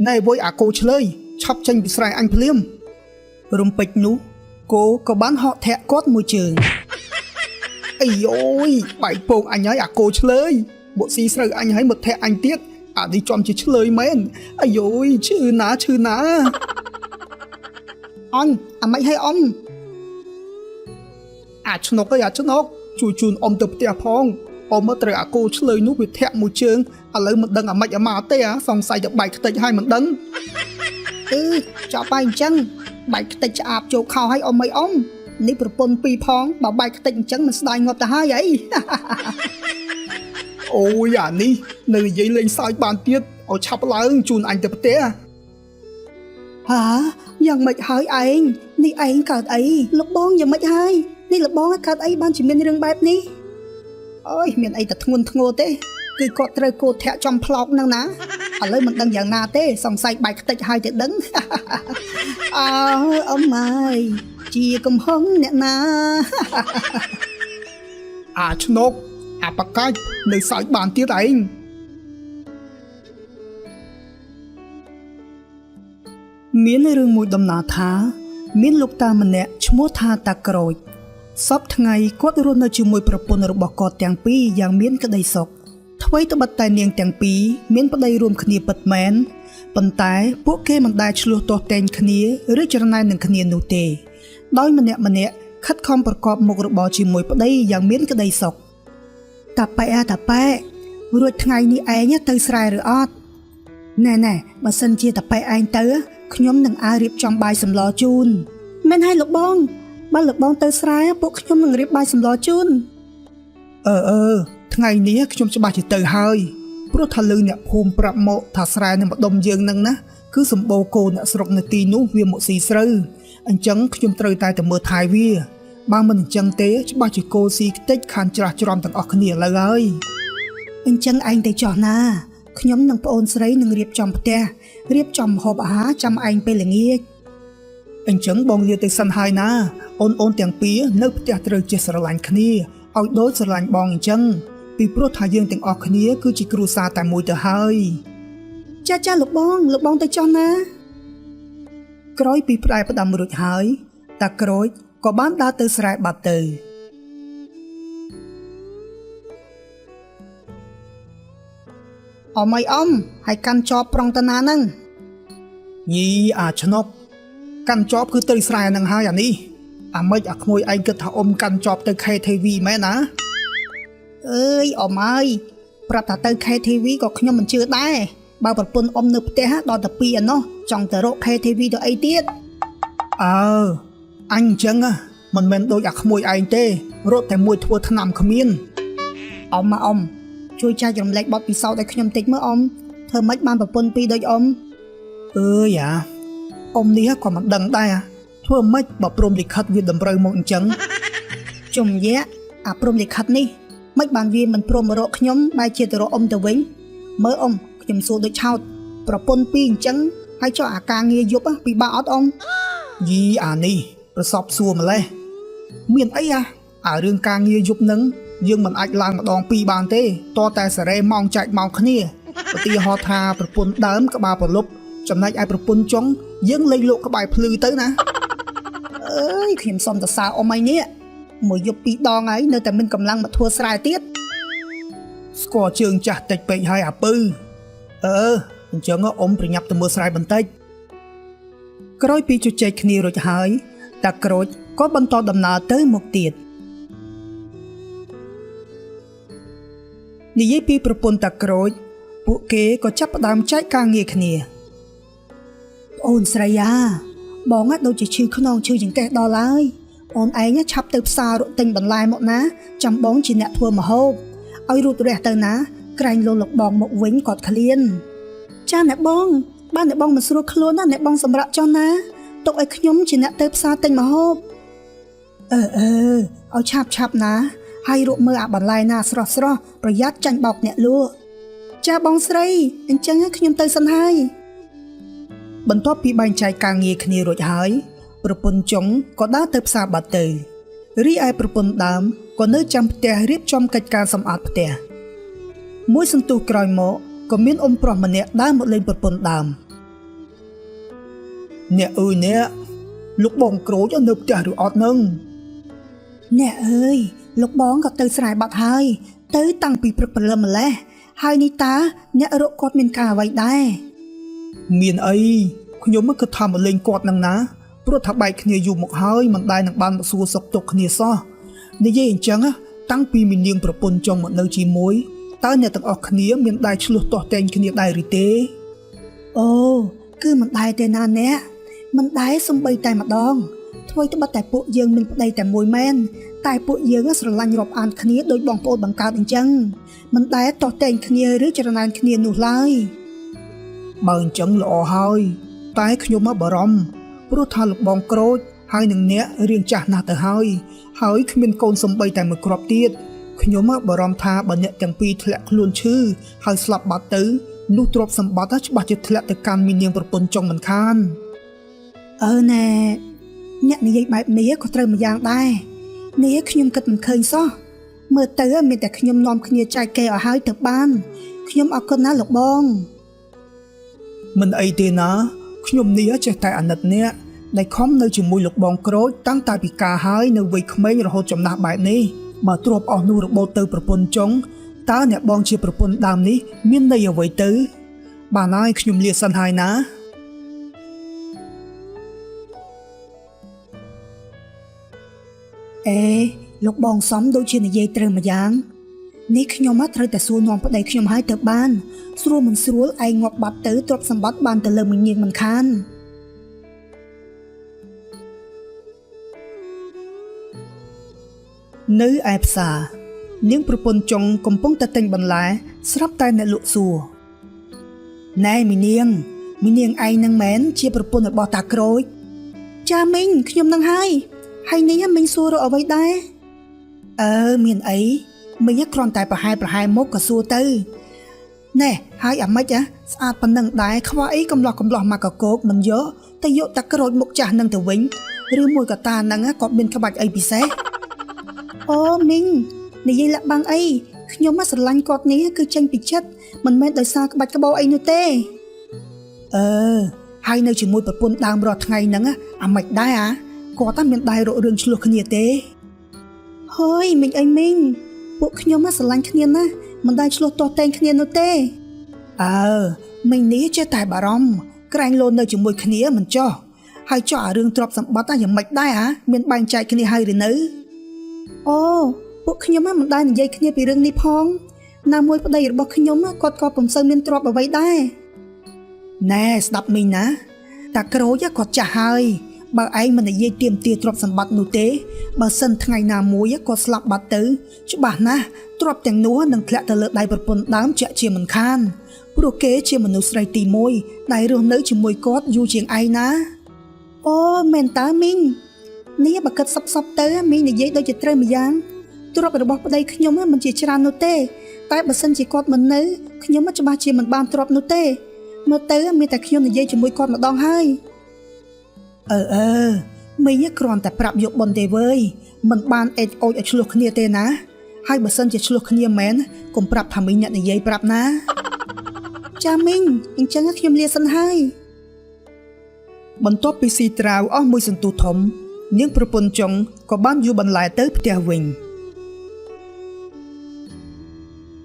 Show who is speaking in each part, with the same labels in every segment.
Speaker 1: ណែវយអាគោឆ្លើយឆាប់ចេញពីស្រែអញភ្លាមរំពេចនោះគោក៏បានហក់ធាក់គាត់មួយជើងអាយអូយបែកពងអញហើយអាគោឆ្លើយមកស៊ីស្រូវអញហើយមកធាក់អញទៀតអានេះចំជាឆ្លើយមែនអាយអូយឈឺណាអញអាម៉េចហើយអ៊ំអាឆ្នុកអើយអាឆ្នុកជួយជូនអ៊ំទៅផ្ទះផងអ៊ំមកត្រូវអាគោឆ្លើយនោះវាធាក់មួយជើងឥឡូវមិនដឹងអាម៉េចអាម៉ាទេសង្ស័យតែបែកខ្ទេចហើយមិនដឹងចាប់បាយអញ្ចឹងបែកខ្ទេចឆ្អាបចូលខោឲ្យអ៊ំអីអ៊ំនេះប្រពន្ធពីរផងបើបែកខ្ទេចអញ្ចឹងមិនស្ដាយងាប់ទៅហើយអីអូយអានេះនៅនិយាយលេងសើចបានទៀតឲ្យឆាប់ឡើងជូនអញទៅផ្ទះហាយ៉ាងម៉េចហើយឯងនេះឯងកើតអីលោកបងយ៉ាងម៉េចហើយនេះលោកបងកើតអីបានជាមានរឿងបែបនេះអើយមានអីតែធ្ងន់ធ្ងរទេគឺគាត់ត្រូវគោធាក់ចំផ្លោកហ្នឹងណាឥឡូវមិនដឹងយ៉ាងណាទេសង្ស័យបែកខ្ទេចហើយទៅដឹងអើអ៊ំម៉ាយជាកំហុងអ្នកណាអាឆ្នុកអាបកាច់នៅសើចបានទៀតឯងមានរឿងមួយដំណើរថាមានលោកតាម្នាក់ឈ្មោះថាតាក្រូចសពថ្ងៃគាត់រស់នៅជាមួយប្រពន្ធរបស់គាត់ទាំងពីរយ៉ាងមានក្តីសុខថ្មីត្បិតតែនាងទាំងពីរមានប្តីរួមគ្នាពិតមែនប៉ុន្តែពួកគេមិនដែលឆ្លោះទាស់ទែងគ្នាឬច្រណែននឹងគ្នានោះទេដោយម្នាក់ខិតខំប្រកបមុខរបរជាមួយប្តីយ៉ាងមានក្តីសុខតាប៉ែរួចថ្ងៃនេះឯងទៅស្រែឬអត់ណែបើសិនជាតាប៉ែឯងទៅខ្ញុំនឹងឲ្យរៀបចំបាយសម្លជូនមែនហើយលោកបងបើលោកបងទៅស្រែពួកខ្ញុំនឹងរៀបបាយសម្លជូនថ្ងៃនេះខ្ញុំច្បាស់ជាទៅហើយព្រោះថាលឺអ្នកភូមិប្រាប់មកថាស្រែនៅម្ដុំយើងនឹងណាគឺសម្បូរគោអ្នកស្រុកនៅទីនោះវាមកស៊ីស្រូវអញ្ចឹងខ្ញុំត្រូវតែទៅមើលថែវាបើមិនអញ្ចឹងទេច្បាស់ជាគោស៊ីខ្ទេចខានច្រាស់ច្រំទាំងអស់គ្នាឥឡូវហើយអញ្ចឹងឯងទៅចោះណាខ្ញុំនិងប្អូនស្រីនឹងរៀបចំផ្ទះរៀបចំម្ហូបអាហារចាំឯងពេលល្ងាចអញ្ចឹងបងលាទៅសិនហើយណាអូនទាំងពីរនៅផ្ទះត្រូវចេះស្រឡាញ់គ្នាឲ្យដូចស្រឡាញ់បងអញ្ចឹងពីព្រោះថាយើងទាំងអស់គ្នាគឺជាគ្រួសារតែមួយទៅហើយចាលោកបងទៅចុះណាក្រោយពីផ្លែផ្ដាំរួចហើយតាក្រូចក៏បានដើរទៅស្រែបាត់ទៅអមហើយកាន់ចបប្រងតាណាហ្នឹងញីអាឆ្នុកកាន់ចបគឺទៅស្រែហ្នឹងហើយអានេះអាម៉េចអាក្មួយឯងគិតថាអ៊ំកាន់ចបទៅ KTV មែនណាអើយអ៊ំអើយប្រាប់ថាទៅ KTV ក៏ខ្ញុំមិនជឿដែរបើប្រពន្ធអ៊ំនៅផ្ទះដល់តែពីរឯណោះចង់ទៅរក KTV ទៅអីទៀតអើអញអញ្ចឹងមិនមែនដូចអាក្មួយឯងទេរត់តែមួយធ្វើឆ្នាំគ្មានអ៊ំជួយចែករំលែកបទពិសោធន៍ឲ្យខ្ញុំតិចមើលអ៊ំធ្វើម៉េចបានប្រពន្ធពីរដូចអ៊ំអើយអ៊ំនេះក៏មិនដឹងដែរធ្វើម៉េចបើព្រមលិខិតវាតម្រូវមកអញ្ចឹងជំយាអាព្រមលិខិតនេះមិនបានវាមិនព្រមមករកខ្ញុំបែរជាទៅរកអ៊ំទៅវិញមើលអ៊ំខ្ញុំសួរដូចឆោតប្រពន្ធពីរអញ្ចឹងហើយចុះអាការងារយប់ពិបាកអត់អ៊ំយីអានេះប្រសពសួរម្លេះមានអីអារឿងការងារយប់នឹងយើងមិនអាចឡើងម្ដងពីរបានទេតតែសារ៉េម៉ោងចែកម៉ោងគ្នាឧទាហរណ៍ថាប្រពន្ធដើមក្បាលប្រលប់ចំណែកឯប្រពន្ធចុងយើងលេងលោកក្បាយភ្លឺទៅណាអើយខ្ញុំសុំតសើអ៊ំឯនេះមួយយប់ពីរដងហើយនៅតែមានកម្លាំងមកធ្វើស្រែទៀតស្គាល់ជើងចាស់តិចពេកហើយអាពៅអញ្ចឹងអ៊ំប្រញាប់ទៅមើលស្រែបន្តិចក្រោយពីជជែកគ្នារួចហើយតាក្រូចក៏បន្តដំណើរទៅមុខទៀតនិយាយពីប្រពន្ធតាក្រូចពួកគេក៏ចាប់ផ្ដើមចែកការងារគ្នាអូនស្រីបងដូចជាឈឺខ្នងឈឺចង្កេះដល់ហើយអូនឯងឆាប់ទៅផ្សាររកទិញបន្លែមកណាចាំបងជាអ្នកធ្វើម្ហូបឲ្យរួចរះទៅណាក្រែងលោកបងមកវិញគាត់ឃ្លានចាអ្នកបងបានអ្នកបងមិនស្រួលខ្លួនណាអ្នកបងសម្រាប់ចុះណាទុកឲ្យខ្ញុំជាអ្នកទៅផ្សារទិញម្ហូបឲ្យឆាប់ណាហើយរកមើលអាបន្លែណាស្រស់ប្រយ័ត្នចាញ់បោកអ្នកលក់ចាបងស្រីអញ្ចឹងខ្ញុំទៅសិនហើយបន្ទាប់ពីបែងចែកការងារគ្នារួចហើយប្រពន្ធចុងក៏ដើរទៅផ្សារបាត់ទៅរីឯប្រពន្ធដើមក៏នៅចាំផ្ទះរៀបចំកិច្ចការសម្អាតផ្ទះមួយសន្ទុះក្រោយមកក៏មានអ៊ំប្រុសម្នាក់ដើរមកលេងប្រពន្ធដើម Nè ơi nè, lúc bọn cổ cho nộp trả được ọt nâng. Nè ơi, lúc bọn có tới sài bạc hơi, tới tăng bị bực bật lâm lẽ. Hai ní ta, nè rộ cọt miền cả vậy đây. Miền ấy, nhóm mới cứ thầm ở lên cọt năng ná. Bố thả bạch khnia dù một hơi mà đai năng ban một xua sọc tục khnia so. Nè dễ hình chăng á, tăng pi mình niềng propon trong một nơi chi mối. Ta nè tặng ọc khnia miền đai chluh tỏ tên khnia đai rì tế. Ồ, cứ mình đai tên nà nè. Mình đai xung bay tay mặt đong. Thôi tôi bắt tay bộ dương mình đây tại mùi men. Tay bộ dương á sửa lanh rộp an khnia đôi bóng bộ bằng cao đình chăng. Mình đai tỏ tên khnia rứ cho nên khnia nụ lai. Bằng chẳng lọ hơi. Tai khnia má bà rõm. Bố thà lục bóng krốt, hai nâng nẹ riêng chạc nà tờ hơi. Hơi khi mình côn xông bay tại một crop tiết. Khi nhóm bà rõm thà bà nẹ chẳng pi thlẹt luôn chư. Hơi slap bát tứ, nụ trộp xâm bát á bà chư thlẹt tờ can mình niềng propon trong mình khan. Nè, nhạc này dây bạp này có trời mà dạng đai. Nè khi nhóm kịch mình khơi xó. Mơ tớ mình tại khi nhóm nòm khi nhóm chai kê ở hai tập ban. Khi nhóm ọc con ná lục bông. Mình ấy tên á. Nhóm này chạy tại ảnh nật nè. Đại khóm nơi chừng mùi lục bóng krốt tăng tại bị cả hai nơi vây khmênh rồi hô chồng nạc bài này. Mà trộp ổ nụ rực bố tư propon chống. Ta nè bóng chia propon đàm ní miên đây ở vây tư. Bà nói nhóm liệt sân hai ná. Ê, lục bóng xóm đôi chuyện này dây trừ mà giang. Nè nhóm mắt rơi tại xua nòm bắt đầy nhóm hai tập ban. Xua mình xua ai ngọc bát tứ trộp xâm bắt ban tờ lờ mình nhiên mình khan. Nữ ép xa, niếng propon chồng công pông ta tình bằng lại, sắp tay nè lụa xùa. Nè mi niêng ai nâng mến chia propon ở bò tạc rồi. Cha mình, khi nhóm nâng hai, hay ní mình xua rồi ở vậy đây. Miền ấy, mình nhắc còn tại bà hai mốt cả xua tư. Nè, hai ẩm mách á, sát bà nâng đáy khóa ý cầm lọc mà cả cốt mình nhớ, ta dụ tạc rồi một chả nâng từ vĩnh, rư mùi cả ta nâng á có bên các bạch ấy bị xế. Mình, này dây lạc băng ấy, nhóm mắt sẵn lanh cọt ní cứ tranh bị chất, mình mến đời xa các bạch các bó ấy nô tê. Hai nơi chỉ mùi bật buôn đàm rọt ngày nâng á, mạch đai á, có ta miền đai rộ rừng chluộc khăn nhiệt tê. Hôi, mình anh mình, bộ nhóm mắt sẵn lanh khăn nhiệt á, mình đai chluộc tỏ tên khăn nhiệt nô tê. Mình ní chế tài bà rõm, cái anh lôn nơi chỉ mùi khăn nhiệt mình cho. Hai cho ở rừng trọp sẵn bắt ta những mạch đai á, miền bánh chạy khăn nhiệt hai rì nữ. Bộ khi nhóm mình đai dây khi bị rừng ní phong. Nào môi bộ đây bộ khi nhóm có bổng sơ miên trọp ở vậy đây. Nè, đập mình ná. Ta krô giá có chả hơi. Bà ấy mình dây tiêm tia trọp sẵn bát nụ tế. Bà sân thằng ngày nào mùi có slap bát tứ. Chứ bà ná, trọp tiếng núa nâng khẽ tờ lợi đai bật bồn đám chạy chìa mình khan. Bố kế chìa mình nụ srei tì môi. Đai rương nữ chìa môi cốt dù chiếng ai ná. Mẹn tá mình. Ní bà cất sắp tới mình dây đôi chìa trời mà giang. Trọp ở bọc đây khi nhóm mình chỉ tràn nô tê. Tại bà sân chỉ cọt mình nữ. Khi nhóm cho bà chìa mình bàn trọp nô tê. Mà tới mình tại khi nhóm này dây cho mùi cọt mà đong hơi. Mình nhớ còn tại prap dục bọn đề vơi. Mình bàn ếch ôi ở chluộc khnia tê ná. Hai bà sân chỉ chluộc khnia mến. Cùng prap thả mình nhận này dây prap ná. Cha mình, anh chẳng khi nhóm lia sân hai. Bọn tốt PC trao ốc mùi sân tù thống. Những propon chồng có bán dù bằng lại tới btia vinh.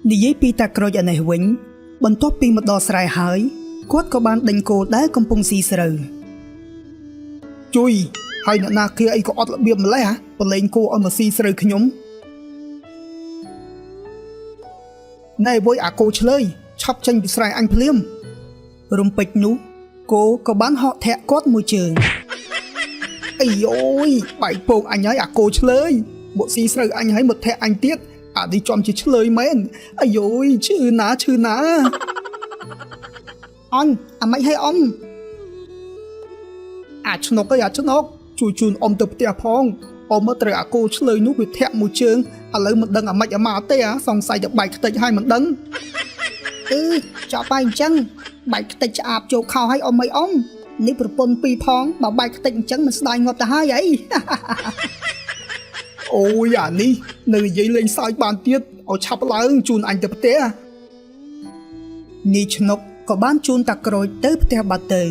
Speaker 1: Ní dây pi ta kroj ở này vĩnh. Bọn tốt pi một đo sài hơi. Quát có bán đánh cô đá công pông xì sờ. Chui, hai nạ nà kia ấy có ọt lạc biếm mà lấy hả? Bọn lên cô ở một xì sờ khá nhóm. Này với cô chơi lời, chắp chanh bị sài anh phliêm. Rùm bịch nú, cô có bán họ thẹ cốt môi trường. Ây ôi, bài bông anh ấy cô chơi lời. Bộ xì sờ anh ấy một thẹ anh tiết. Đi chọn chỉ chơi lời mến. Ây ôi, chư ná. Anh, mày hay ông. Chú nốc ơi, chú nốc. Chùn ông tập tìa phong. Ông mất trời cô chơi lời nút bị thẹm mùi trường. Lời mình đăng mạch mà tê xong xài được bài tích hai mình đăng. Cho bài chăng. Bài tích ạp chỗ khao hay ông mấy ông. Nếu propon pi phong, bảo bài tích chăng mình sẽ ngọt ta hai ấy. Ôi ní, nơi dây lên sai bàn tiết. Ở chắp láng chùn anh tập tê. Ní chú nốc có bán chun tạc rồi tới btia bà tờ.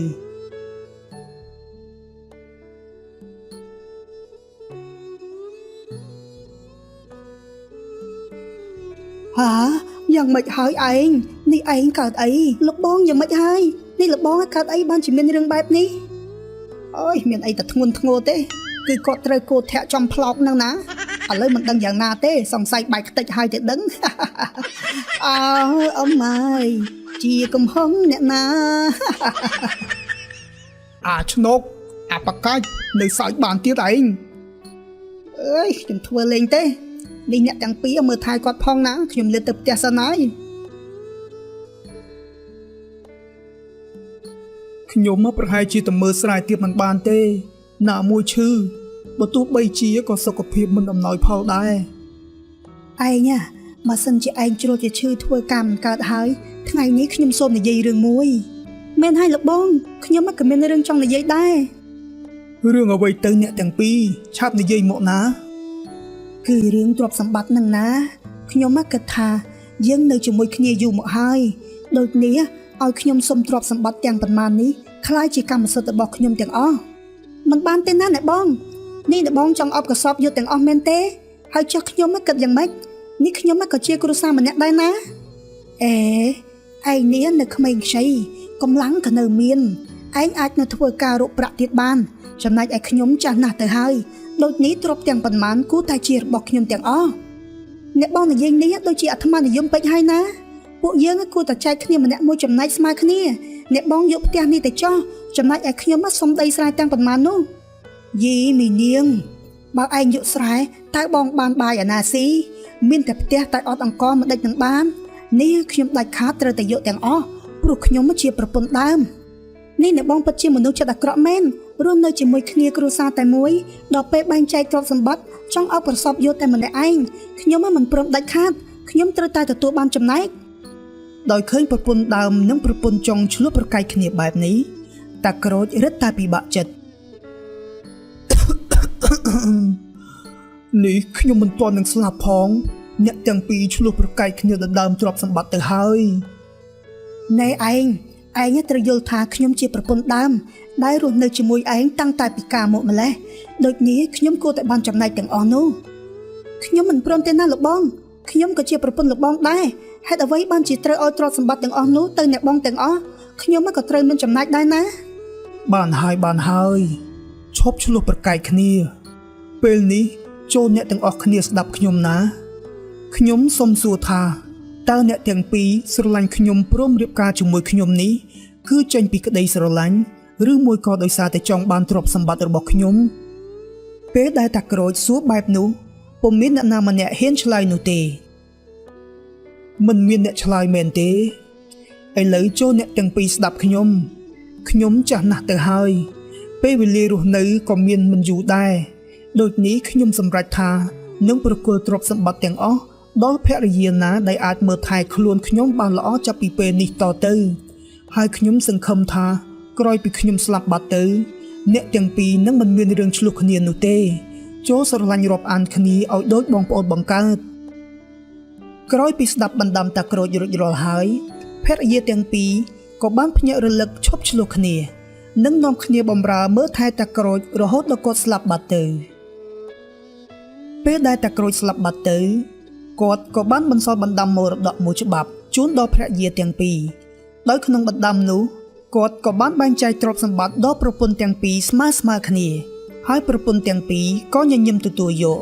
Speaker 1: យ៉ាងម៉េចហើយឯងនេះឯងកើតអីលោកបងយ៉ាងម៉េចហើយនេះលោកបងកើតអីបានជាមានរឿងបែបនេះអើយមានអីតែធ្ងន់ធ្ងរទេគឺគាត់ត្រូវគោធាក់ចំផ្លោកហ្នឹងណាឥឡូវមិនដឹងយ៉ាងណាទេសង្ស័យបែកខ្ទេចហើយទៅដឹងអើអ៊ំម៉ាយជាកំហុងអ្នកណាឆ្នុកអាបកាច់នៅសើចបានទៀតឯងអើយខ្ញុំធ្វើលេងទេនេះអ្នកទាំងពីរមើលថែគាត់ផងណាខ្ញុំលើទៅផ្ទះសិនហើយខ្ញុំមកប្រហែលជាទៅមើលស្រែទៀតមិនបានទេណាមួយឈឺបើទោះបីជាក៏សុខភាពមិនអំណោយផលដែរឯងបើសិនជាឯងជ្រុលជាឈឺធ្វើកម្មកើតហើយថ្ងៃនេះខ្ញុំសូមនិយាយរឿងមួយមែនហើយលោកបងខ្ញុំក៏មានរឿងចង់និយាយដែររឿងអ្វីទៅអ្នកទាំងពីរឆាប់និយាយមកណាគឺរឿងទ្រព្យសម្បត្តិនឹងណាខ្ញុំគិតថាយើងនៅជាមួយគ្នាយូរមកហើយដូចនេះឲ្យខ្ញុំសុំទ្រព្យសម្បត្តិទាំងប៉ុន្មាននេះខ្លាយជាកម្មសិទ្ធិរបស់ខ្ញុំទាំងអស់មិនបានទេណាអ្នកបងនេះអ្នកបងចង់អបកសបយកទាំងអស់មែនទេហើយចុះខ្ញុំគិតយ៉ាងម៉េចនេះខ្ញុំក៏ជាគ្រួសារម្នាក់ដែរណាឯងនេះនៅក្មេងខ្ចីកម្លាំងក៏នៅមានឯងអាចនៅធ្វើការរកប្រាក់ទៀតបានចំណែកឯខ្ញុំចាស់ណាស់ទៅហើយដូចនេះទ្រព្យទាំងប៉ុន្មានគួរតែជារបស់ខ្ញុំទាំងអស់អ្នកបងនិយាយនេះដូចជាអាត្មានិយមពេកហើយណាពួកយើងគួរតែចែកគ្នាម្នាក់មួយចំណែកស្មើគ្នាអ្នកបងយកផ្ទះនេះទៅចោះចំណែកឯខ្ញុំសុំដីស្រែទាំងប៉ុន្មាននោះយីមីនាងបើឯងយកស្រែតើបងបានបាយអាណាស៊ីមានតែផ្ទះតែអត់អង្គមិនដេចនឹងបាននេះខ្ញុំដាច់ខាតត្រូវតែយកទាំងអស់ព្រោះខ្ញុំជាប្រពន្ធដើមនេះអ្នកបងពិតជាមនុស្សចិត្តអាក្រក់មែនរស់នៅជាមួយគ្នាគ្រួសារតែមួយដល់ពេលបែងចែកទ្រព្យសម្បត្តិចង់ឲ្យប្រសពយកតែម្នាក់ឯងខ្ញុំមិនព្រមដាច់ខាតខ្ញុំត្រូវតែទទួលបានចំណែកដោយឃើញប្រពន្ធដើមនិងប្រពន្ធចុងឆ្លោះប្រកែកគ្នាបែបនេះតាក្រូចរឹតតែពិបាកចិត្តនេះខ្ញុំមិនទាន់នឹងស្លាប់ផងអ្នកទាំងពីរឆ្លោះប្រកែកគ្នាដណ្ដើមទ្រព្យសម្បត្តិទៅហើយណែឯងត្រូវយល់ថាខ្ញុំជាប្រពន្ធដើមដែលរស់នៅជាមួយឯងតាំងតែពីកាលមកម្លេះដូចនេះខ្ញុំគួរតែបានចំណែកទាំងអស់នោះខ្ញុំមិនព្រមទេណាលោកបងខ្ញុំក៏ជាប្រពន្ធលោកបងដែរហេតុអ្វីបានជាត្រូវឲ្យទ្រព្យសម្បត្តិទាំងអស់នោះទៅអ្នកបងទាំងអស់ខ្ញុំក៏ត្រូវមានចំណែកដែរណាបានហើយឈប់ឆ្លោះប្រកែកគ្នាពេលនេះចូលអ្នកទាំងអស់គ្នាស្ដាប់ខ្ញុំណាខ្ញុំសូមសួរថាតើអ្នកទាំងពីរស្រឡាញ់ខ្ញុំព្រមរៀបការជាមួយខ្ញុំនេះគឺចេញពីក្តីស្រឡាញ់ឬមួយក៏ដោយសារតែចង់បានទ្រព្យសម្បត្តិរបស់ខ្ញុំពេលដែលតាក្រូចសួរបែបនោះពុំមានអ្នកណាម្នាក់ហ៊ានឆ្លើយនោះទេមិនមានអ្នកឆ្លើយមែនទេឥឡូវចូលអ្នកទាំងពីរស្ដាប់ខ្ញុំចាស់ណាស់ទៅហើយពេលវេលារស់នៅក៏មានមិនយូរដែរដូចនេះខ្ញុំសម្រេចថានឹងប្រគល់ទ្រព្យសម្បត្តិទាំងអស់ដល់ភរិយាណាដែលអាចមើលថែខ្លួនខ្ញុំបានល្អចាប់ពីពេលនេះតទៅហើយខ្ញុំសង្ឃឹមថាក្រោយពីខ្ញុំស្លាប់បាត់ទៅអ្នកទាំងពីរនឹងមិនមានរឿងឆ្លោះគ្នានោះទេចូលស្រឡាញ់រាប់អានគ្នាឲ្យដូចបងប្អូនបង្កើតក្រោយពីស្ដាប់បណ្ដាំតាក្រូចរួចរាល់ហើយភរិយាទាំងពីរក៏បានភ្ញាក់រលឹកឈប់ឆ្លោះគ្នានិងនាំគ្នាបម្រើមើលថែតាក្រូចរហូតដល់គាត់ស្លាប់បាត់ទៅពេលដែលតាក្រូចស្លាប់បាត់ទៅគាត់ក៏បានបន្សល់បណ្ដាំមរតកមួយច្បាប់ជូនដល់ភរិយាទាំងពីរដោយក្នុងបណ្ដាំនោះគាត់ក៏បានបែងចែកទ្រព្យសម្បត្តិដល់ប្រពន្ធទាំងពីរស្មើគ្នាហើយប្រពន្ធទាំងពីរក៏ញញឹមទទួលយក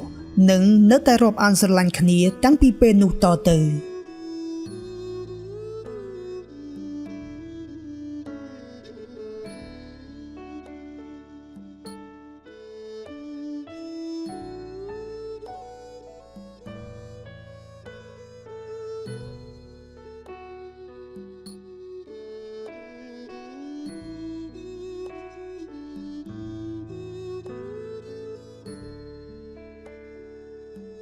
Speaker 1: និងនៅតែរាប់អានស្រឡាញ់គ្នាតាំងពីពេលនោះតទៅ